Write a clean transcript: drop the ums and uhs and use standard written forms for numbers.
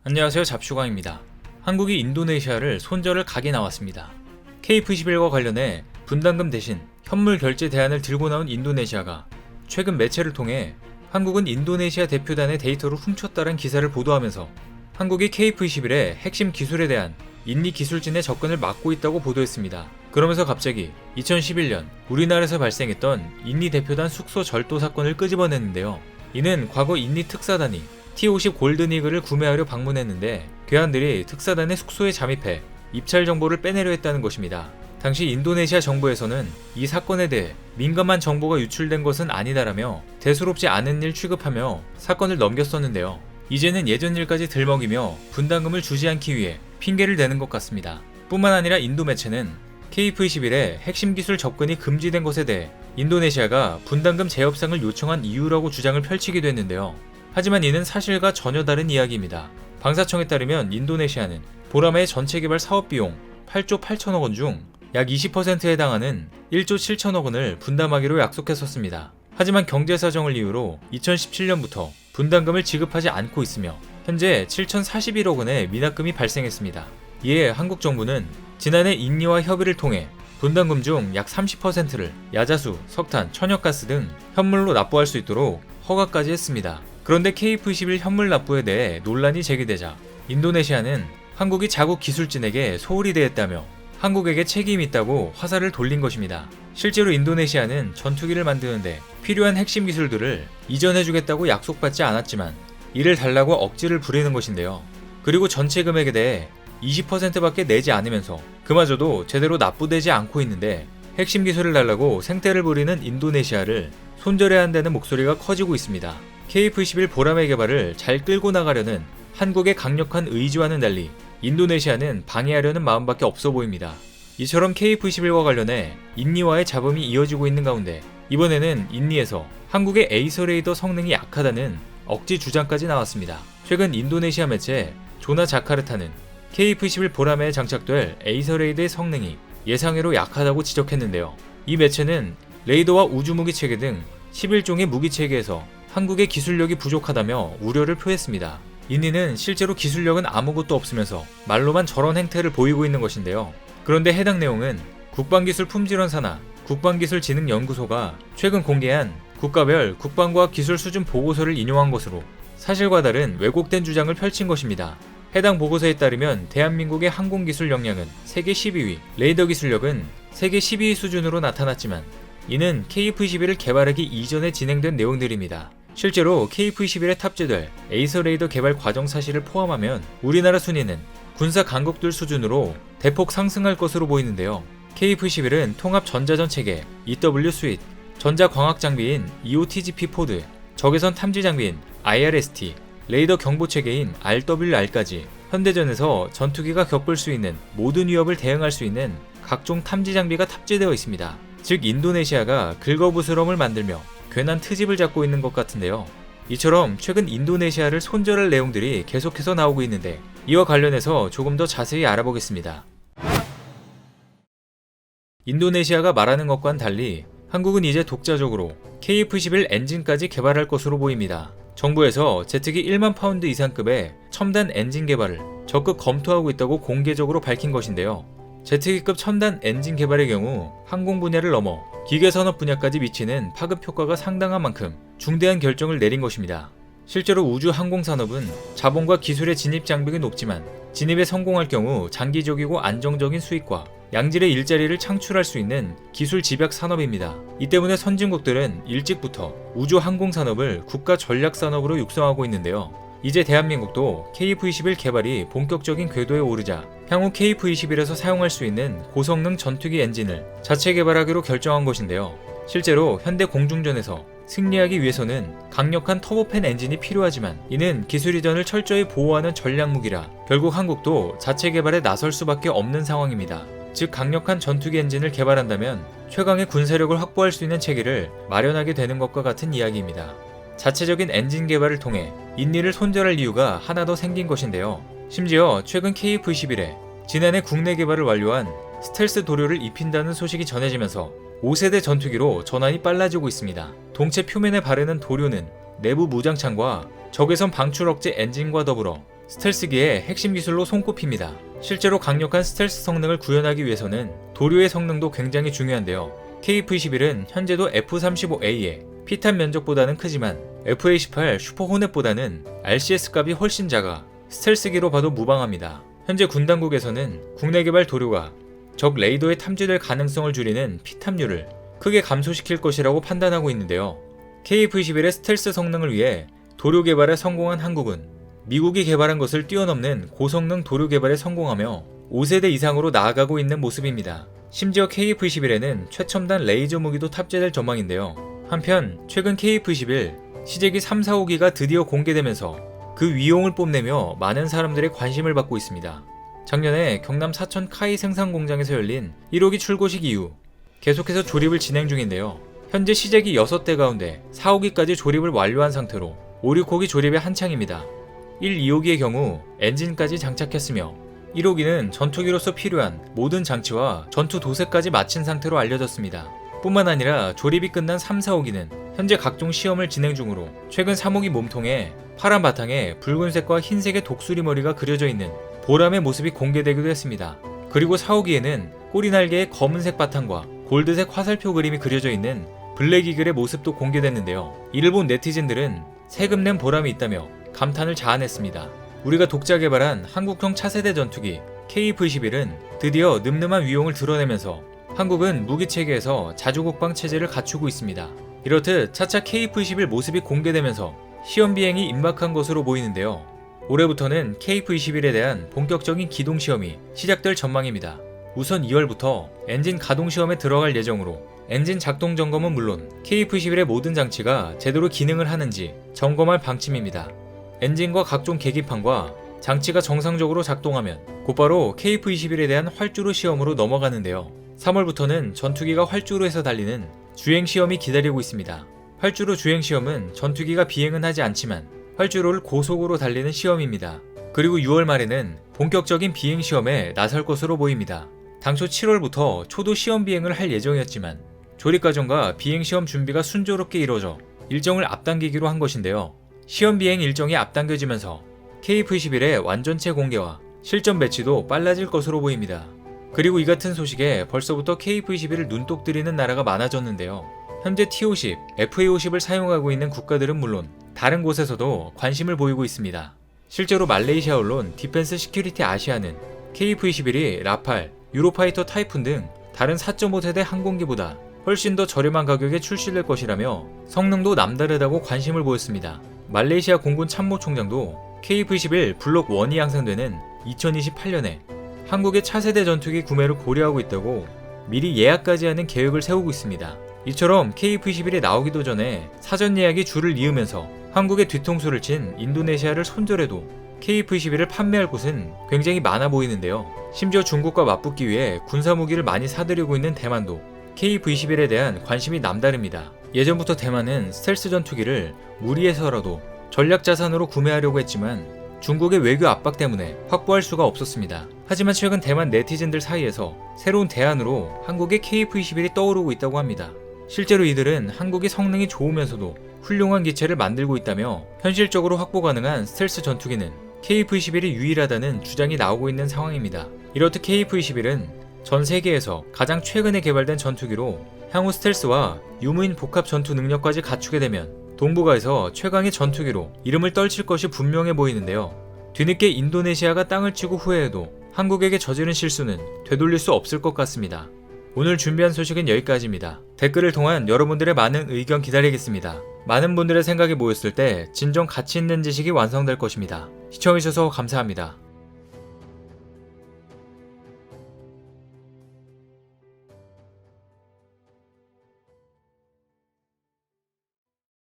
안녕하세요, 잡슈광입니다. 한국이 인도네시아를 손절할 각이 나왔습니다. KF-21과 관련해 분담금 대신 현물 결제 대안을 들고 나온 인도네시아가 최근 매체를 통해 한국은 인도네시아 대표단의 데이터를 훔쳤다는 기사를 보도하면서 한국이 KF-21의 핵심 기술에 대한 인니 기술진의 접근을 막고 있다고 보도했습니다. 그러면서 갑자기 2011년 우리나라에서 발생했던 인니 대표단 숙소 절도 사건을 끄집어냈는데요. 이는 과거 인니 특사단이 T-50 골든이글을 구매하려 방문했는데 괴한들이 특사단의 숙소에 잠입해 입찰 정보를 빼내려 했다는 것입니다. 당시 인도네시아 정부에서는 이 사건에 대해 민감한 정보가 유출된 것은 아니다라며 대수롭지 않은 일 취급하며 사건을 넘겼었는데요. 이제는 예전 일까지 들먹이며 분담금을 주지 않기 위해 핑계를 대는 것 같습니다. 뿐만 아니라 인도 매체는 KF-21의 핵심 기술 접근이 금지된 것에 대해 인도네시아가 분담금 재협상을 요청한 이유라고 주장을 펼치기도 했는데요. 하지만 이는 사실과 전혀 다른 이야기입니다. 방사청에 따르면 인도네시아는 보라매의 전체 개발 사업 비용 8조 8천억 원 중 약 20%에 해당하는 1조 7천억 원을 분담하기로 약속했었습니다. 하지만 경제 사정을 이유로 2017년부터 분담금을 지급하지 않고 있으며 현재 7,041억 원의 미납금이 발생했습니다. 이에 한국 정부는 지난해 인니와 협의를 통해 분담금 중 약 30%를 야자수, 석탄, 천연가스 등 현물로 납부할 수 있도록 허가까지 했습니다. 그런데 KF-21 현물 납부에 대해 논란이 제기되자 인도네시아는 한국이 자국 기술진에게 소홀히 대했다며 한국에게 책임이 있다고 화살을 돌린 것입니다. 실제로 인도네시아는 전투기를 만드는데 필요한 핵심 기술들을 이전해주겠다고 약속받지 않았지만 이를 달라고 억지를 부리는 것인데요. 그리고 전체 금액에 대해 20%밖에 내지 않으면서 그마저도 제대로 납부되지 않고 있는데 핵심 기술을 달라고 생태를 부리는 인도네시아를 손절해야 한다는 목소리가 커지고 있습니다. KF-21 보라매 개발을 잘 끌고 나가려는 한국의 강력한 의지와는 달리 인도네시아는 방해하려는 마음밖에 없어 보입니다. 이처럼 KF-21과 관련해 인니와의 잡음이 이어지고 있는 가운데 이번에는 인니에서 한국의 에이서 레이더 성능이 약하다는 억지 주장까지 나왔습니다. 최근 인도네시아 매체 조나 자카르타는 KF-21 보라매에 장착될 에이서 레이더의 성능이 예상외로 약하다고 지적했는데요. 이 매체는 레이더와 우주무기 체계 등 11종의 무기 체계에서 한국의 기술력이 부족하다며 우려를 표했습니다. 인니는 실제로 기술력은 아무것도 없으면서 말로만 저런 행태를 보이고 있는 것인데요. 그런데 해당 내용은 국방기술품질원 산하 국방기술진흥연구소가 최근 공개한 국가별 국방과학 기술 수준 보고서를 인용한 것으로 사실과 다른 왜곡된 주장을 펼친 것입니다. 해당 보고서에 따르면 대한민국의 항공기술 역량은 세계 12위, 레이더 기술력은 세계 12위 수준으로 나타났지만 이는 KF-21을 개발하기 이전에 진행된 내용들입니다. 실제로 KF-21에 탑재될 에이서 레이더 개발 과정 사실을 포함하면 우리나라 순위는 군사 강국들 수준으로 대폭 상승할 것으로 보이는데요. KF-21은 통합 전자전 체계 EW 스윗, 전자광학 장비인 EOTGP 포드, 적외선 탐지 장비인 IRST, 레이더 경보 체계인 RWR까지 현대전에서 전투기가 겪을 수 있는 모든 위협을 대응할 수 있는 각종 탐지 장비가 탑재되어 있습니다. 즉 인도네시아가 긁어부스럼을 만들며 괜한 트집을 잡고 있는 것 같은데요. 이처럼 최근 인도네시아를 손절할 내용들이 계속해서 나오고 있는데 이와 관련해서 조금 더 자세히 알아보겠습니다. 인도네시아가 말하는 것과는 달리 한국은 이제 독자적으로 KF-21 엔진까지 개발할 것으로 보입니다. 정부에서 제트기 1만 파운드 이상급의 첨단 엔진 개발을 적극 검토하고 있다고 공개적으로 밝힌 것인데요. 제트기급 첨단 엔진 개발의 경우 항공 분야를 넘어 기계산업 분야까지 미치는 파급 효과가 상당한 만큼 중대한 결정을 내린 것입니다. 실제로 우주 항공산업은 자본과 기술의 진입 장벽이 높지만 진입에 성공할 경우 장기적이고 안정적인 수익과 양질의 일자리를 창출할 수 있는 기술 집약 산업입니다. 이 때문에 선진국들은 일찍부터 우주 항공산업을 국가 전략 산업으로 육성하고 있는데요. 이제 대한민국도 KF-21 개발이 본격적인 궤도에 오르자 향후 KF-21에서 사용할 수 있는 고성능 전투기 엔진을 자체 개발하기로 결정한 것인데요. 실제로 현대 공중전에서 승리하기 위해서는 강력한 터보팬 엔진이 필요하지만 이는 기술 이전을 철저히 보호하는 전략무기라 결국 한국도 자체 개발에 나설 수밖에 없는 상황입니다. 즉 강력한 전투기 엔진을 개발한다면 최강의 군사력을 확보할 수 있는 체계를 마련하게 되는 것과 같은 이야기입니다. 자체적인 엔진 개발을 통해 인니를 손절할 이유가 하나 더 생긴 것인데요. 심지어 최근 KF-21에 지난해 국내 개발을 완료한 스텔스 도료를 입힌다는 소식이 전해지면서 5세대 전투기로 전환이 빨라지고 있습니다. 동체 표면에 바르는 도료는 내부 무장창과 적외선 방출 억제 엔진과 더불어 스텔스기의 핵심 기술로 손꼽힙니다. 실제로 강력한 스텔스 성능을 구현하기 위해서는 도료의 성능도 굉장히 중요한데요. KF-21은 현재도 F-35A의 피탄 면적보다는 크지만 F-18 슈퍼 호넷보다는 RCS 값이 훨씬 작아 스텔스기로 봐도 무방합니다. 현재 군 당국에서는 국내 개발 도료가 적 레이더에 탐지될 가능성을 줄이는 피탐률을 크게 감소시킬 것이라고 판단하고 있는데요. KF-21의 스텔스 성능을 위해 도료 개발에 성공한 한국은 미국이 개발한 것을 뛰어넘는 고성능 도료 개발에 성공하며 5세대 이상으로 나아가고 있는 모습입니다. 심지어 KF-21에는 최첨단 레이저 무기도 탑재될 전망인데요. 한편 최근 KF-21 시제기 3, 4, 5기가 드디어 공개되면서 그 위용을 뽐내며 많은 사람들의 관심을 받고 있습니다. 작년에 경남 사천 카이 생산 공장에서 열린 1호기 출고식 이후 계속해서 조립을 진행 중인데요. 현재 시제기 6대 가운데 4, 5기까지 조립을 완료한 상태로 5, 6호기 조립에 한창입니다. 1, 2호기의 경우 엔진까지 장착했으며 1호기는 전투기로서 필요한 모든 장치와 전투 도색까지 마친 상태로 알려졌습니다. 뿐만 아니라 조립이 끝난 3, 4호기는 현재 각종 시험을 진행 중으로 최근 3호기 몸통에 파란 바탕에 붉은색과 흰색의 독수리 머리가 그려져 있는 보람의 모습이 공개되기도 했습니다. 그리고 4호기에는 꼬리 날개의 검은색 바탕과 골드색 화살표 그림이 그려져 있는 블랙 이글의 모습도 공개됐는데요. 이를 본 네티즌들은 세금 낸 보람이 있다며 감탄을 자아냈습니다. 우리가 독자 개발한 한국형 차세대 전투기 KF-21은 드디어 늠름한 위용을 드러내면서 한국은 무기체계에서 자주국방 체제를 갖추고 있습니다. 이렇듯 차차 KF-21 모습이 공개되면서 시험 비행이 임박한 것으로 보이는데요. 올해부터는 KF-21에 대한 본격적인 기동 시험이 시작될 전망입니다. 우선 2월부터 엔진 가동 시험에 들어갈 예정으로 엔진 작동 점검은 물론 KF-21의 모든 장치가 제대로 기능을 하는지 점검할 방침입니다. 엔진과 각종 계기판과 장치가 정상적으로 작동하면 곧바로 KF-21에 대한 활주로 시험으로 넘어가는데요. 3월부터는 전투기가 활주로에서 달리는 주행 시험이 기다리고 있습니다. 활주로 주행 시험은 전투기가 비행은 하지 않지만 활주로를 고속으로 달리는 시험입니다. 그리고 6월 말에는 본격적인 비행 시험에 나설 것으로 보입니다. 당초 7월부터 초도 시험 비행을 할 예정이었지만 조립 과정과 비행 시험 준비가 순조롭게 이루어져 일정을 앞당기기로 한 것인데요. 시험 비행 일정이 앞당겨지면서 KF-21의 완전체 공개와 실전 배치도 빨라질 것으로 보입니다. 그리고 이 같은 소식에 벌써부터 KF-21을 눈독 들이는 나라가 많아졌는데요. 현재 T-50, FA-50을 사용하고 있는 국가들은 물론 다른 곳에서도 관심을 보이고 있습니다. 실제로 말레이시아 언론 디펜스 시큐리티 아시아는 KF-21이 라팔, 유로파이터 타이푼 등 다른 4.5세대 항공기보다 훨씬 더 저렴한 가격에 출시될 것이라며 성능도 남다르다고 관심을 보였습니다. 말레이시아 공군 참모총장도 KF-21 블록 1이 양산되는 2028년에 한국의 차세대 전투기 구매를 고려하고 있다고 미리 예약까지 하는 계획을 세우고 있습니다. 이처럼 KF-21이 나오기도 전에 사전 예약이 줄을 이으면서 한국의 뒤통수를 친 인도네시아를 손절해도 KF-21을 판매할 곳은 굉장히 많아 보이는데요. 심지어 중국과 맞붙기 위해 군사무기를 많이 사들이고 있는 대만도 KF-21에 대한 관심이 남다릅니다. 예전부터 대만은 스텔스 전투기를 무리해서라도 전략자산으로 구매하려고 했지만 중국의 외교 압박 때문에 확보할 수가 없었습니다. 하지만 최근 대만 네티즌들 사이에서 새로운 대안으로 한국의 KF-21이 떠오르고 있다고 합니다. 실제로 이들은 한국이 성능이 좋으면서도 훌륭한 기체를 만들고 있다며 현실적으로 확보 가능한 스텔스 전투기는 KF-21이 유일하다는 주장이 나오고 있는 상황입니다. 이렇듯 KF-21은 전 세계에서 가장 최근에 개발된 전투기로 향후 스텔스와 유무인 복합 전투 능력까지 갖추게 되면 동북아에서 최강의 전투기로 이름을 떨칠 것이 분명해 보이는데요. 뒤늦게 인도네시아가 땅을 치고 후회해도 한국에게 저지른 실수는 되돌릴 수 없을 것 같습니다. 오늘 준비한 소식은 여기까지입니다. 댓글을 통한 여러분들의 많은 의견 기다리겠습니다. 많은 분들의 생각이 모였을 때 진정 가치 있는 지식이 완성될 것입니다. 시청해주셔서 감사합니다.